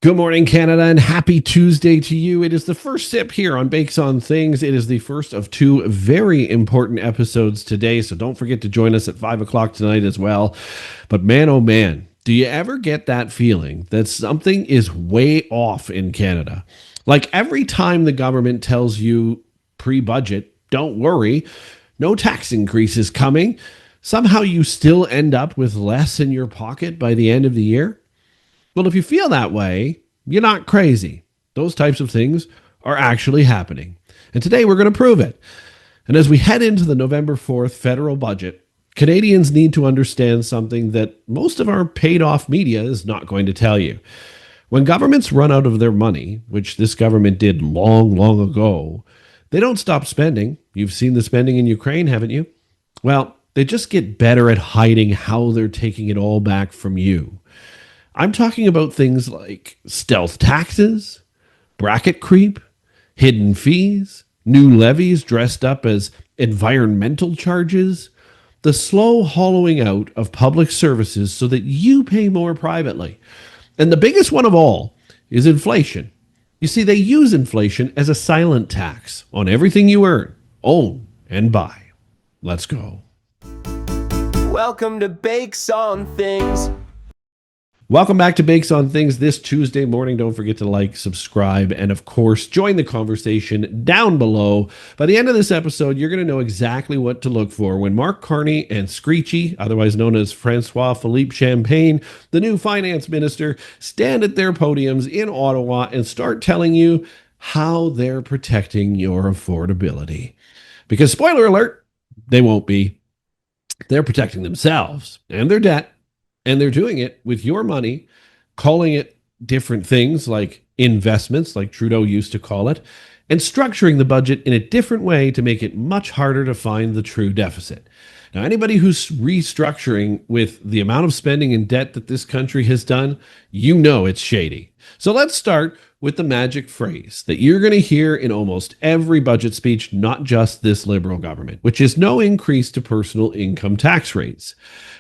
Good morning, Canada, and happy Tuesday to you. It is the first sip here on Bakes on Things. It is the first of two very important episodes today, so don't forget to join us at 5 o'clock tonight as well. But man, oh man, do you ever get that feeling that something is way off in Canada? Like every time the government tells you pre-budget, don't worry, no tax increase is coming, somehow you still end up with less in your pocket by the end of the year? Well, if you feel that way, you're not crazy. Those types of things are actually happening. And today we're going to prove it. And as we head into the November 4th federal budget, Canadians need to understand something that most of our paid off media is not going to tell you. When governments run out of their money, which this government did long, long ago, they don't stop spending. You've seen the spending in Ukraine, haven't you? Well, they just get better at hiding how they're taking it all back from you. I'm talking about things like stealth taxes, bracket creep, hidden fees, new levies dressed up as environmental charges, the slow hollowing out of public services so that you pay more privately. And the biggest one of all is inflation. You see, they use inflation as a silent tax on everything you earn, own, and buy. Let's go. Welcome to Bakes on Things. Welcome back to Bakes on Things this Tuesday morning. Don't forget to like, subscribe, and of course, join the conversation down below. By the end of this episode, you're going to know exactly what to look for when Mark Carney and Screechy, otherwise known as François-Philippe Champagne, the new finance minister, stand at their podiums in Ottawa and start telling you how they're protecting your affordability. Because spoiler alert, they won't be. They're protecting themselves and their debt. And they're doing it with your money, calling it different things like investments, like Trudeau used to call it, and structuring the budget in a different way to make it much harder to find the true deficit. Now, anybody who's restructuring with the amount of spending and debt that this country has done, you know it's shady. So let's start with the magic phrase that you're going to hear in almost every budget speech, not just this Liberal government, which is no increase to personal income tax rates.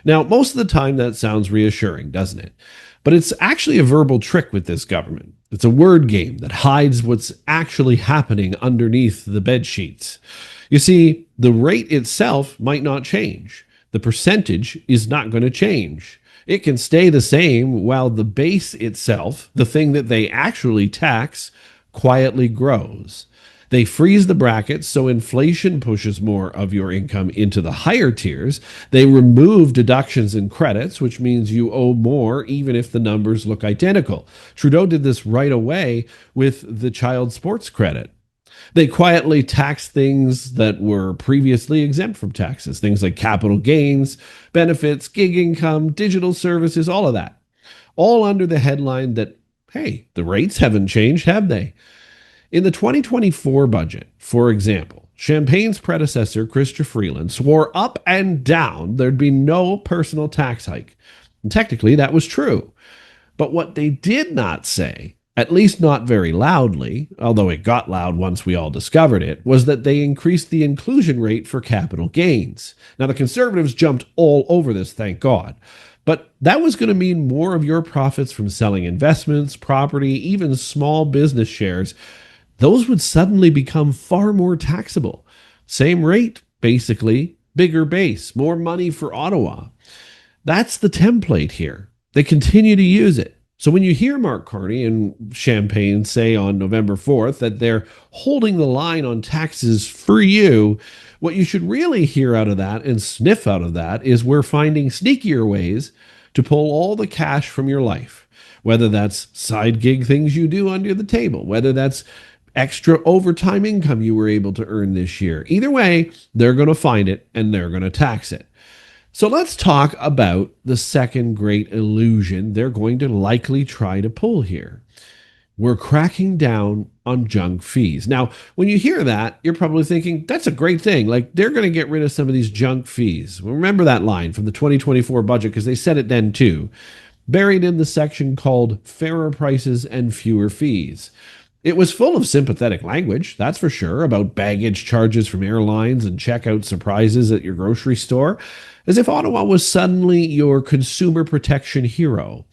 Now, most of the time that sounds reassuring, doesn't it? But it's actually a verbal trick with this government. It's a word game that hides what's actually happening underneath the bed sheets. You see, the rate itself might not change. The percentage is not going to change. It can stay the same while the base itself, the thing that they actually tax, quietly grows. They freeze the brackets so inflation pushes more of your income into the higher tiers. They remove deductions and credits, which means you owe more even if the numbers look identical. Trudeau did this right away with the child sports credit. They quietly tax things that were previously exempt from taxes, things like capital gains, benefits, gig income, digital services, all of that. All under the headline that, hey, the rates haven't changed, have they? In the 2024 budget, for example, Champagne's predecessor, Chrystia Freeland, swore up and down there'd be no personal tax hike. And technically, that was true. But what they did not say, at least not very loudly, although it got loud once we all discovered it, was that they increased the inclusion rate for capital gains. Now, the Conservatives jumped all over this, thank God. But that was going to mean more of your profits from selling investments, property, even small business shares. Those would suddenly become far more taxable. Same rate, basically, bigger base, more money for Ottawa. That's the template here. They continue to use it. So when you hear Mark Carney and Champagne say on November 4th that they're holding the line on taxes for you, what you should really hear out of that and sniff out of that is we're finding sneakier ways to pull all the cash from your life, whether that's side gig things you do under the table, whether that's extra overtime income you were able to earn this year. Either way, they're going to find it and they're going to tax it. So let's talk about the second great illusion they're going to likely try to pull here. We're cracking down on junk fees. Now, when you hear that, you're probably thinking, that's a great thing. Like, they're going to get rid of some of these junk fees. Well, remember that line from the 2024 budget, because they said it then too. Buried in the section called Fairer Prices and Fewer Fees. It was full of sympathetic language, that's for sure, about baggage charges from airlines and checkout surprises at your grocery store, as if Ottawa was suddenly your consumer protection hero.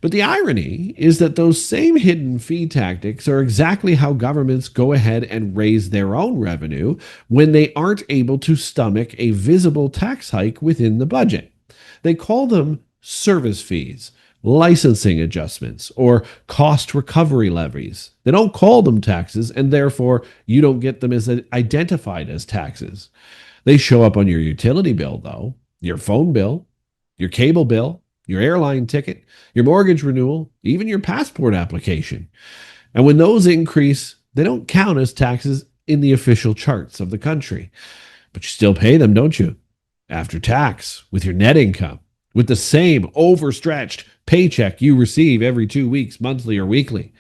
But the irony is that those same hidden fee tactics are exactly how governments go ahead and raise their own revenue when they aren't able to stomach a visible tax hike within the budget. They call them service fees, licensing adjustments, or cost recovery levies. They don't call them taxes, and therefore you don't get them as identified as taxes. They show up on your utility bill, though, your phone bill, your cable bill, your airline ticket, your mortgage renewal, even your passport application. And when those increase, they don't count as taxes in the official charts of the country. But you still pay them, don't you? After tax, with your net income, with the same overstretched paycheck you receive every 2 weeks, monthly or weekly.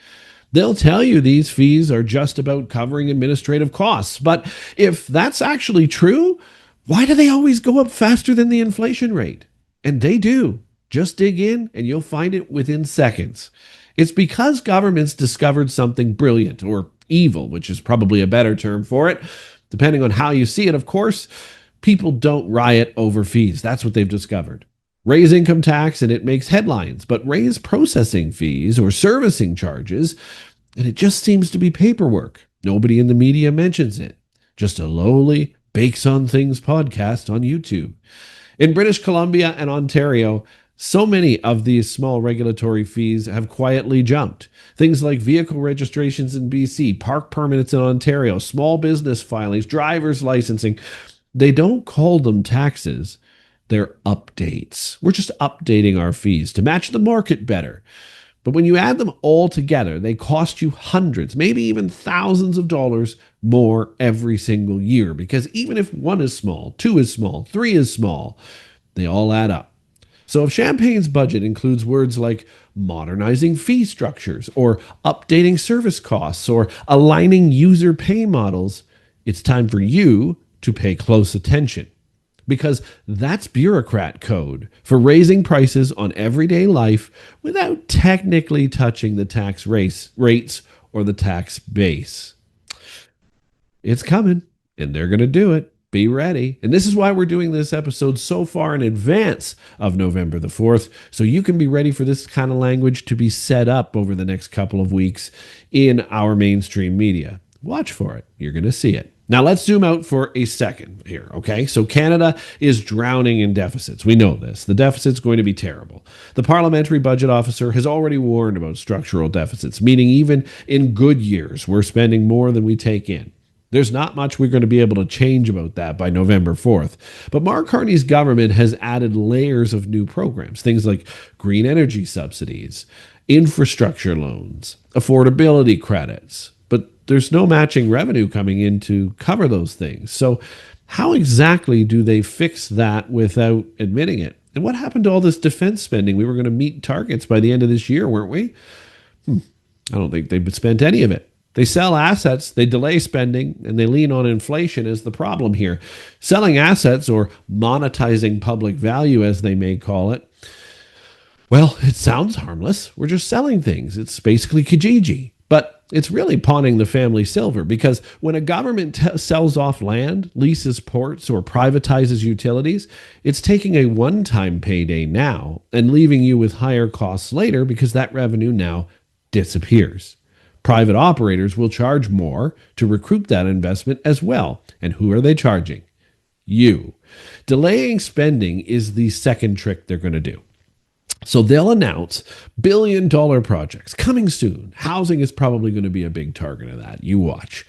They'll tell you these fees are just about covering administrative costs. But if that's actually true, why do they always go up faster than the inflation rate? And they do. Just dig in and you'll find it within seconds. It's because governments discovered something brilliant, or evil, which is probably a better term for it, depending on how you see it, of course. People don't riot over fees. That's what they've discovered. Raise income tax and it makes headlines, but raise processing fees or servicing charges, and it just seems to be paperwork. Nobody in the media mentions it. Just a lowly Bakes on Things podcast on YouTube. In British Columbia and Ontario, so many of these small regulatory fees have quietly jumped. Things like vehicle registrations in BC, park permits in Ontario, small business filings, driver's licensing. They don't call them taxes. They're updates. We're just updating our fees to match the market better. But when you add them all together, they cost you hundreds, maybe even thousands of dollars more every single year. Because even if one is small, two is small, three is small, they all add up. So if Champagne's budget includes words like modernizing fee structures, or updating service costs, or aligning user pay models, it's time for you to pay close attention. Because that's bureaucrat code for raising prices on everyday life without technically touching the tax rates or the tax base. It's coming, and they're going to do it. Be ready. And this is why we're doing this episode so far in advance of November the 4th, so you can be ready for this kind of language to be set up over the next couple of weeks in our mainstream media. Watch for it. You're going to see it. Now, let's zoom out for a second here, okay? So Canada is drowning in deficits. We know this. The deficit's going to be terrible. The parliamentary budget officer has already warned about structural deficits, meaning even in good years, we're spending more than we take in. There's not much we're going to be able to change about that by November 4th. But Mark Carney's government has added layers of new programs, things like green energy subsidies, infrastructure loans, affordability credits. But there's no matching revenue coming in to cover those things. So how exactly do they fix that without admitting it? And what happened to all this defense spending? We were going to meet targets by the end of this year, weren't we? I don't think they've spent any of it. They sell assets, they delay spending, and they lean on inflation as the problem here. Selling assets, or monetizing public value as they may call it, well, it sounds harmless. We're just selling things. It's basically Kijiji. But it's really pawning the family silver, because when a government sells off land, leases ports, or privatizes utilities, it's taking a one-time payday now and leaving you with higher costs later, because that revenue now disappears. Private operators will charge more to recoup that investment as well. And who are they charging? You. Delaying spending is the second trick they're going to do. So they'll announce billion-dollar projects coming soon. Housing is probably going to be a big target of that. You watch.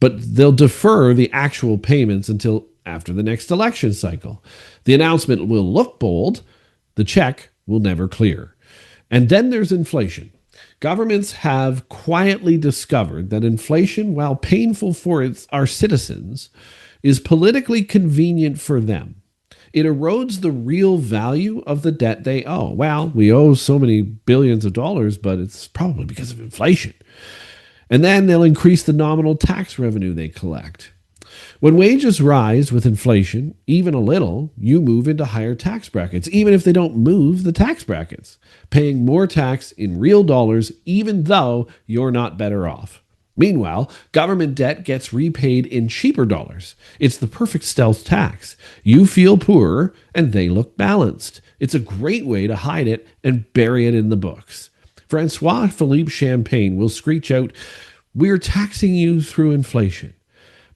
But they'll defer the actual payments until after the next election cycle. The announcement will look bold. The check will never clear. And then there's inflation. Governments have quietly discovered that inflation, while painful for our citizens, is politically convenient for them. It erodes the real value of the debt they owe. Well, we owe so many billions of dollars, but it's probably because of inflation. And then they'll increase the nominal tax revenue they collect. When wages rise with inflation, even a little, you move into higher tax brackets, even if they don't move the tax brackets, paying more tax in real dollars, even though you're not better off. Meanwhile, government debt gets repaid in cheaper dollars. It's the perfect stealth tax. You feel poorer and they look balanced. It's a great way to hide it and bury it in the books. François-Philippe Champagne will screech out, "We're taxing you through inflation."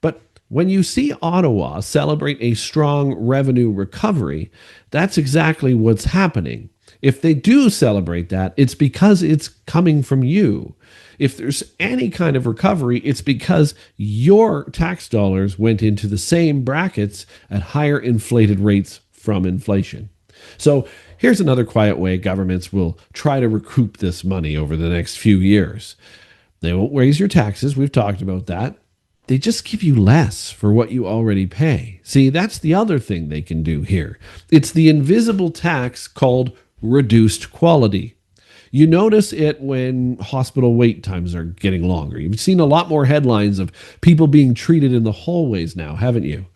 But when you see Ottawa celebrate a strong revenue recovery, that's exactly what's happening. If they do celebrate that, it's because it's coming from you. If there's any kind of recovery, it's because your tax dollars went into the same brackets at higher inflated rates from inflation. So here's another quiet way governments will try to recoup this money over the next few years. They won't raise your taxes. We've talked about that. They just give you less for what you already pay. See, that's the other thing they can do here. It's the invisible tax called reduced quality. You notice it when hospital wait times are getting longer. You've seen a lot more headlines of people being treated in the hallways now, haven't you?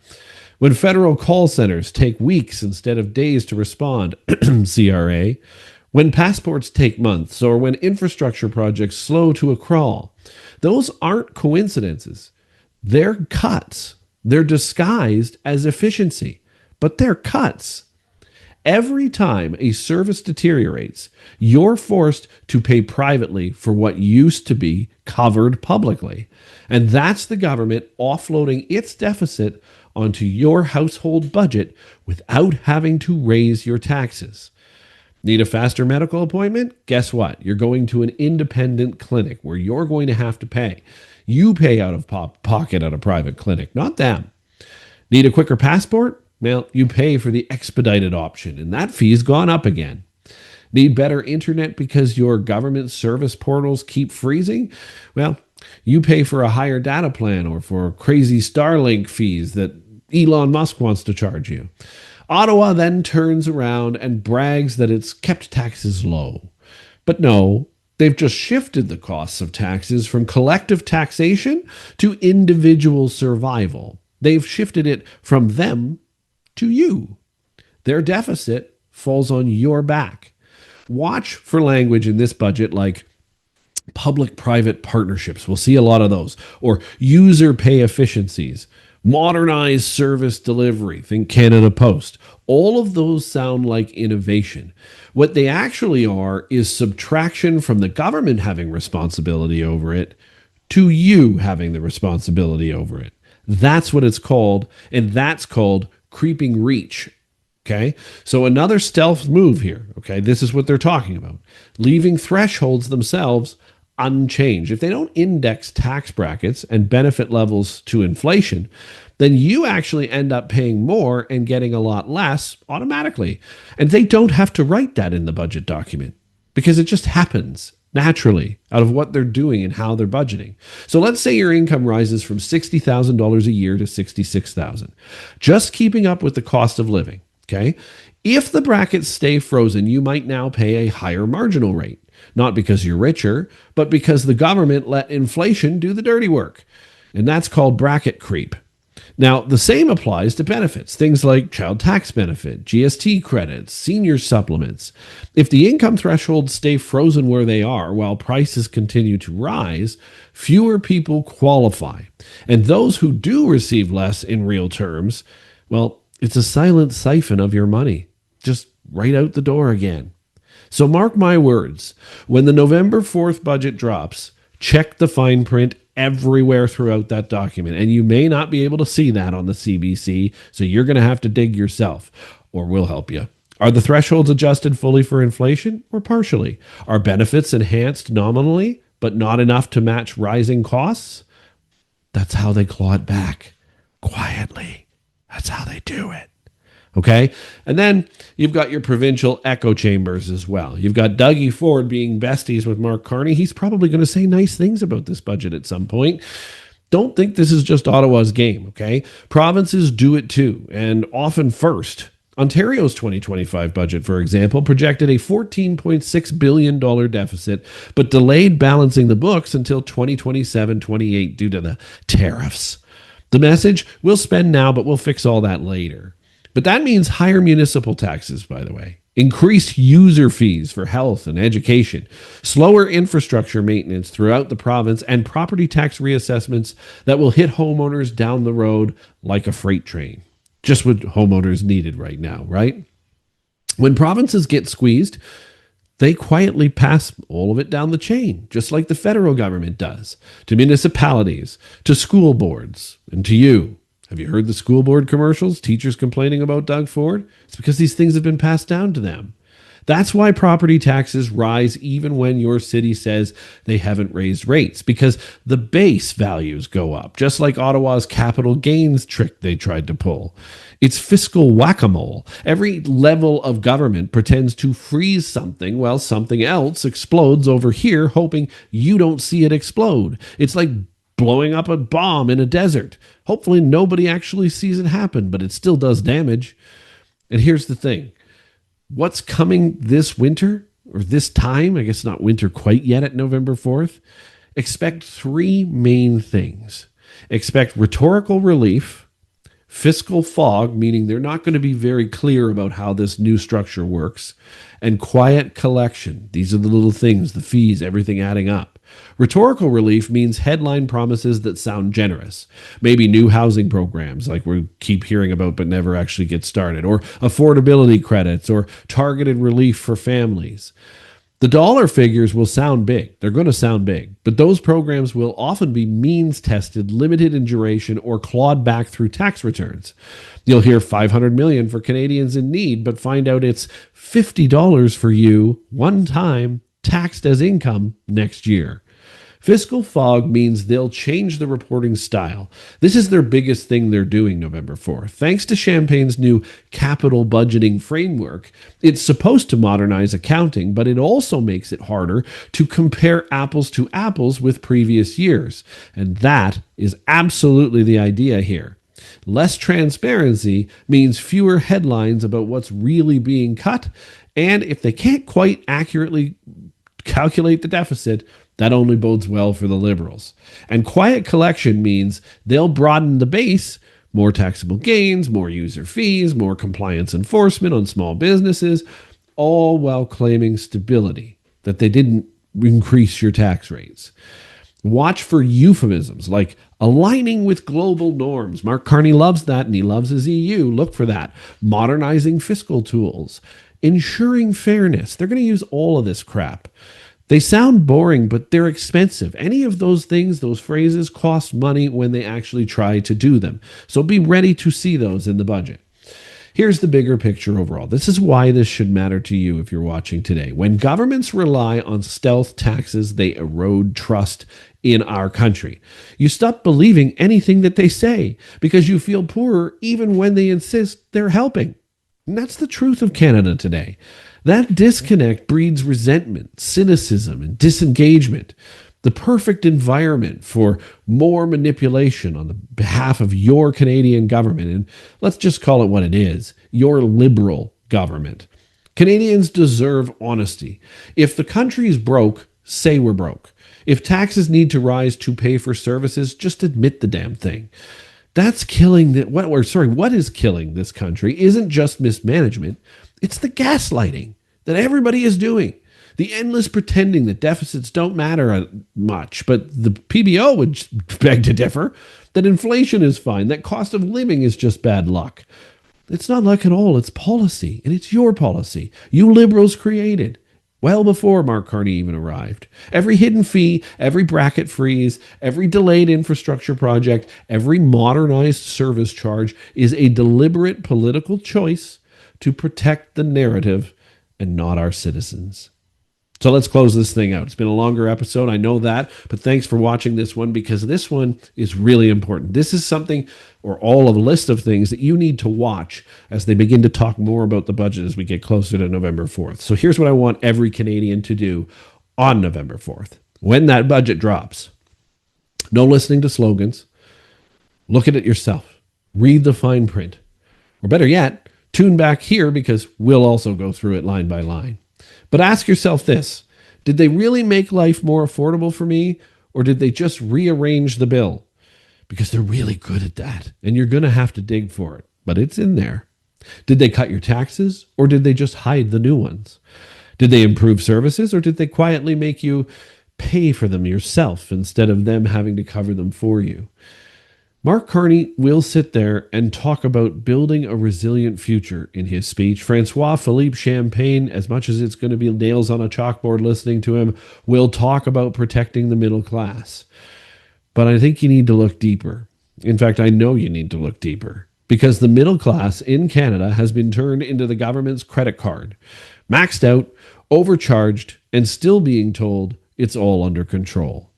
When federal call centers take weeks instead of days to respond, CRA. When passports take months, or when infrastructure projects slow to a crawl. Those aren't coincidences. They're cuts. They're disguised as efficiency, but they're cuts. Every time a service deteriorates, you're forced to pay privately for what used to be covered publicly. And that's the government offloading its deficit onto your household budget without having to raise your taxes. Need a faster medical appointment? Guess what? You're going to an independent clinic where you're going to have to pay. You pay out of pocket at a private clinic, not them. Need a quicker passport? Well, you pay for the expedited option, and that fee's gone up again. Need better internet because your government service portals keep freezing? Well, you pay for a higher data plan or for crazy Starlink fees that Elon Musk wants to charge you. Ottawa then turns around and brags that it's kept taxes low. But no, they've just shifted the costs of taxes from collective taxation to individual survival. They've shifted it from them to you. Their deficit falls on your back. Watch for language in this budget like public-private partnerships. We'll see a lot of those. Or user pay efficiencies. Modernized service delivery. Think Canada Post. All of those sound like innovation. What they actually are is subtraction from the government having responsibility over it to you having the responsibility over it. That's what it's called, and that's called creeping reach. Okay, so another stealth move here. Okay, this is what they're talking about. Leaving thresholds themselves unchanged. If they don't index tax brackets and benefit levels to inflation, then you actually end up paying more and getting a lot less automatically. And they don't have to write that in the budget document because it just happens naturally out of what they're doing and how they're budgeting. So let's say your income rises from $60,000 a year to $66,000, just keeping up with the cost of living. Okay. If the brackets stay frozen, you might now pay a higher marginal rate, not because you're richer, but because the government let inflation do the dirty work. And that's called bracket creep. Now, the same applies to benefits, things like child tax benefit, GST credits, senior supplements. If the income thresholds stay frozen where they are while prices continue to rise, fewer people qualify. And those who do receive less in real terms, well, it's a silent siphon of your money, just right out the door again. So mark my words, when the November 4th budget drops, check the fine print everywhere throughout that document. And you may not be able to see that on the CBC, so you're going to have to dig yourself, or we'll help you. Are the thresholds adjusted fully for inflation or partially? Are benefits enhanced nominally, but not enough to match rising costs? That's how they claw it back, quietly. That's how they do it. Okay. And then you've got your provincial echo chambers as well. You've got Dougie Ford being besties with Mark Carney. He's probably going to say nice things about this budget at some point. Don't think this is just Ottawa's game. Okay. Provinces do it too, and often first. Ontario's 2025 budget, for example, projected a $14.6 billion deficit, but delayed balancing the books until 2027-28 due to the tariffs. The message, we'll spend now, but we'll fix all that later. But that means higher municipal taxes, by the way. increased user fees for health and education, slower infrastructure maintenance throughout the province, and property tax reassessments that will hit homeowners down the road like a freight train. Just what homeowners needed right now, right? When provinces get squeezed, they quietly pass all of it down the chain, just like the federal government does, to municipalities, to school boards, and to you. Have you heard the school board commercials? Teachers complaining about Doug Ford? It's because these things have been passed down to them. That's why property taxes rise even when your city says they haven't raised rates, because the base values go up, just like Ottawa's capital gains trick they tried to pull. It's fiscal whack-a-mole. Every level of government pretends to freeze something while something else explodes over here, hoping you don't see it explode. It's like blowing up a bomb in a desert. Hopefully nobody actually sees it happen, but it still does damage. And here's the thing. What's coming this winter, or this time, I guess not winter quite yet at November 4th, expect three main things. Expect rhetorical relief, fiscal fog, meaning they're not going to be very clear about how this new structure works, and quiet collection. These are the little things, the fees, everything adding up. Rhetorical relief means headline promises that sound generous. Maybe new housing programs like we keep hearing about but never actually get started, or affordability credits, or targeted relief for families. The dollar figures will sound big. They're going to sound big, but those programs will often be means tested, limited in duration, or clawed back through tax returns. You'll hear $500 million for Canadians in need, but find out it's $50 for you one time, taxed as income next year. Fiscal fog means they'll change the reporting style. This is their biggest thing they're doing November 4th. Thanks to Champagne's new capital budgeting framework, it's supposed to modernize accounting, but it also makes it harder to compare apples to apples with previous years. And that is absolutely the idea here. Less transparency means fewer headlines about what's really being cut. And if they can't quite accurately calculate the deficit, that only bodes well for the Liberals. And quiet collection means they'll broaden the base, more taxable gains, more user fees, more compliance enforcement on small businesses, all while claiming stability, that they didn't increase your tax rates. Watch for euphemisms like aligning with global norms. Mark Carney loves that, and he loves his EU. Look for that. Modernizing fiscal tools. Ensuring fairness. They're going to use all of this crap. They sound boring, but they're expensive. Any of those things, those phrases, cost money when they actually try to do them. So be ready to see those in the budget. Here's the bigger picture overall. This is why this should matter to you if you're watching today. When governments rely on stealth taxes, they erode trust in our country. You stop believing anything that they say because you feel poorer even when they insist they're helping. And that's the truth of Canada today. That disconnect breeds resentment, cynicism, and disengagement. The perfect environment for more manipulation on the behalf of your Canadian government. And let's just call it what it is, your Liberal government. Canadians deserve honesty. If the country is broke, say we're broke. If taxes need to rise to pay for services, just admit the damn thing. That's killing what is killing this country isn't just mismanagement. It's the gaslighting that everybody is doing. The endless pretending that deficits don't matter much, but the PBO would beg to differ, that inflation is fine, that cost of living is just bad luck. It's not luck at all. It's policy, and it's your policy. You Liberals created well before Mark Carney even arrived. Every hidden fee, every bracket freeze, every delayed infrastructure project, every modernized service charge is a deliberate political choice to protect the narrative and not our citizens. So let's close this thing out. It's been a longer episode, I know that, but thanks for watching this one because this one is really important. This is something, or all of a list of things that you need to watch as they begin to talk more about the budget as we get closer to November 4th. So here's what I want every Canadian to do on November 4th. When that budget drops, no listening to slogans. Look at it yourself. Read the fine print. Or better yet, tune back here because we'll also go through it line by line. But ask yourself this, did they really make life more affordable for me, or did they just rearrange the bill? Because they're really good at that, and you're going to have to dig for it, but it's in there. Did they cut your taxes, or did they just hide the new ones? Did they improve services, or did they quietly make you pay for them yourself instead of them having to cover them for you? Mark Carney will sit there and talk about building a resilient future in his speech. François-Philippe Champagne, as much as it's going to be nails on a chalkboard listening to him, will talk about protecting the middle class. But I think you need to look deeper. In fact, I know you need to look deeper, because the middle class in Canada has been turned into the government's credit card, maxed out, overcharged, and still being told it's all under control.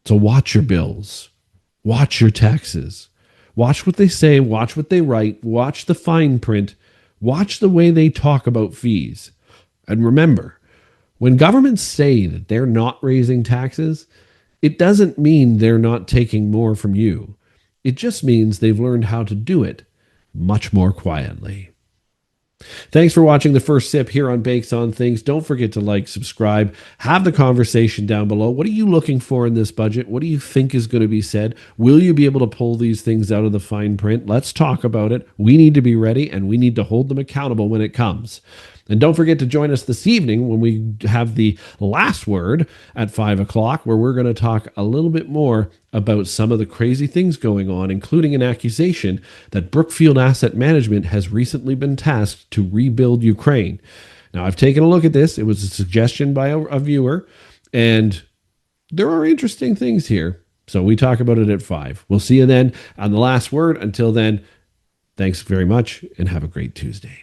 So watch your bills. Watch your taxes. Watch what they say. Watch what they write. Watch the fine print. Watch the way they talk about fees. And remember, when governments say that they're not raising taxes, it doesn't mean they're not taking more from you. It just means they've learned how to do it much more quietly. Thanks for watching the first sip here on Bakes on Things. Don't forget to like, subscribe, have the conversation down below. What are you looking for in this budget? What do you think is going to be said? Will you be able to pull these things out of the fine print? Let's talk about it. We need to be ready, and we need to hold them accountable when it comes. And don't forget to join us this evening when we have the last word at 5 o'clock, where we're going to talk a little bit more about some of the crazy things going on, including an accusation that Brookfield Asset Management has recently been tasked to rebuild Ukraine. Now, I've taken a look at this. It was a suggestion by a viewer, and there are interesting things here. So we talk about it at 5. We'll see you then on the last word. Until then, thanks very much and have a great Tuesday.